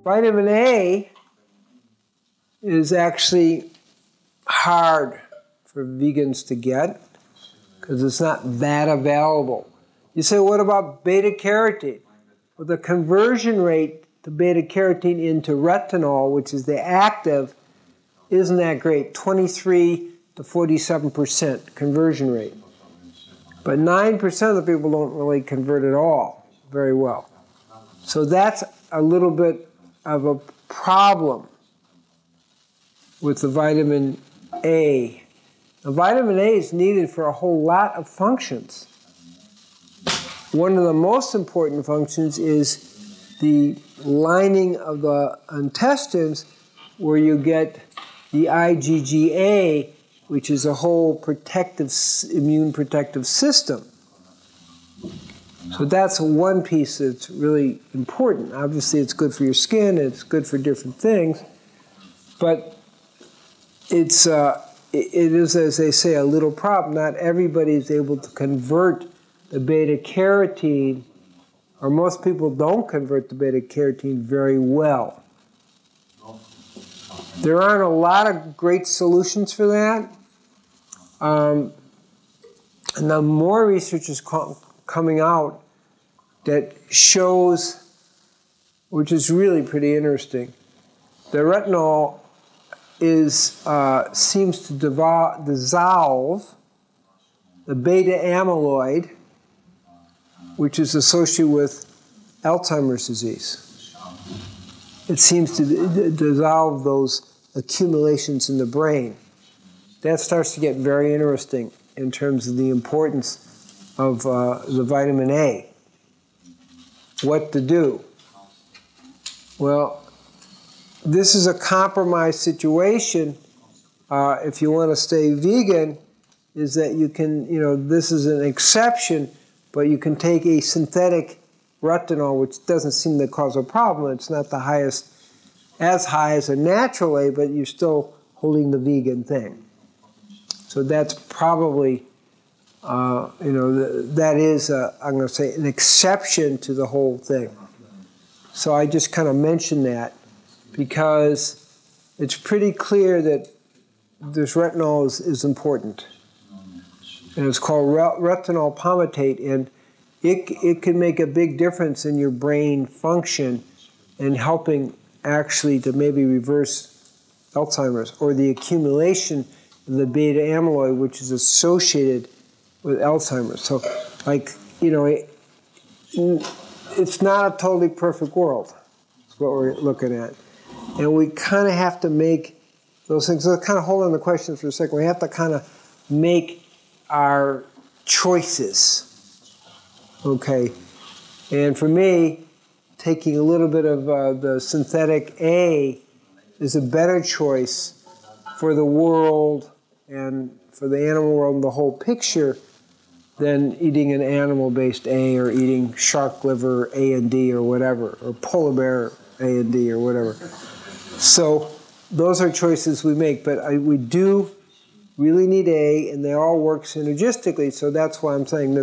Vitamin A is actually hard for vegans to get because it's not that available. You say, what about beta-carotene? Well, the conversion rate to beta-carotene into retinol, which is the active, isn't that great, 23 to 47% conversion rate. But 9% of the people don't really convert at all very well. So that's a little bit of a problem with the vitamin A. The vitamin A is needed for a whole lot of functions. One of the most important functions is the lining of the intestines, where you get the IgA, which is a whole protective, immune protective system. So that's one piece that's really important. Obviously, it's good for your skin, it's good for different things, but it is, as they say, a little problem. Not everybody is able to convert the beta-carotene, or most people don't convert the beta-carotene very well. There aren't a lot of great solutions for that. And now more research is coming out that shows, which is really pretty interesting, the retinol seems to dissolve the beta amyloid, which is associated with Alzheimer's disease. It seems to dissolve those accumulations in the brain. That starts to get very interesting in terms of the importance of the vitamin A. What to do? Well, this is a compromise situation. If you want to stay vegan, is that you can, this is an exception, but you can take a synthetic retinol, which doesn't seem to cause a problem. It's not the highest, as high as a natural A, but you're still holding the vegan thing. So that's probably, that is, I'm going to say, an exception to the whole thing. So I just kind of mentioned that because it's pretty clear that this retinol is important. And it's called Ratinol Palmitate, and it can make a big difference in your brain function and helping actually to maybe reverse Alzheimer's or the accumulation of the beta amyloid, which is associated with Alzheimer's. So, it's not a totally perfect world. That's what we're looking at. And we kind of have to make those things. So kind of hold on the questions for a second. We have to kind of make our choices. Okay. And for me, taking a little bit of the synthetic A is a better choice for the world and for the animal world and the whole picture than eating an animal-based A or eating shark liver A and D or whatever, or polar bear A and D or whatever. So those are choices we make, but we do really need A, and they all work synergistically, so that's why I'm saying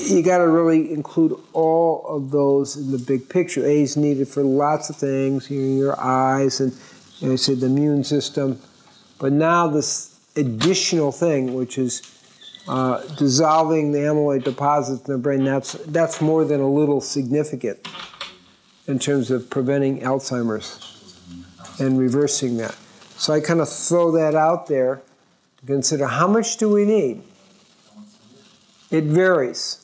you got to really include all of those in the big picture. A is needed for lots of things, your eyes and I said the immune system, but now this additional thing, which is dissolving the amyloid deposits in the brain, that's more than a little significant in terms of preventing Alzheimer's and reversing that. So I kind of throw that out there to consider how much do we need? It varies.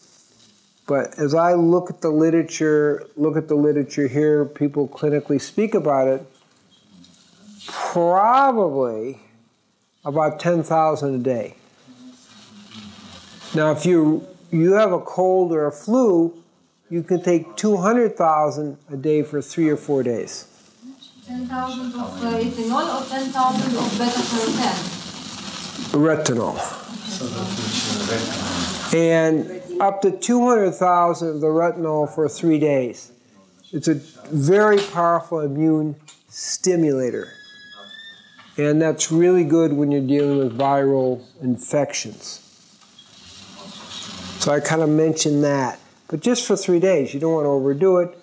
But as I look at the literature here, people clinically speak about it, probably about 10,000 a day. Now, if you have a cold or a flu, you can take 200,000 a day for 3 or 4 days. 10,000 of retinol or 10,000 of beta-carotene? Retinol. And up to 200,000 of the retinol for 3 days. It's a very powerful immune stimulator. And that's really good when you're dealing with viral infections. So I kind of mentioned that. But just for 3 days. You don't want to overdo it.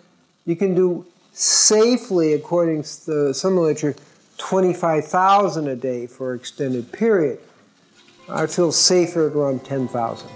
You can do safely, according to some literature, 25,000 a day for an extended period. I feel safer at around 10,000.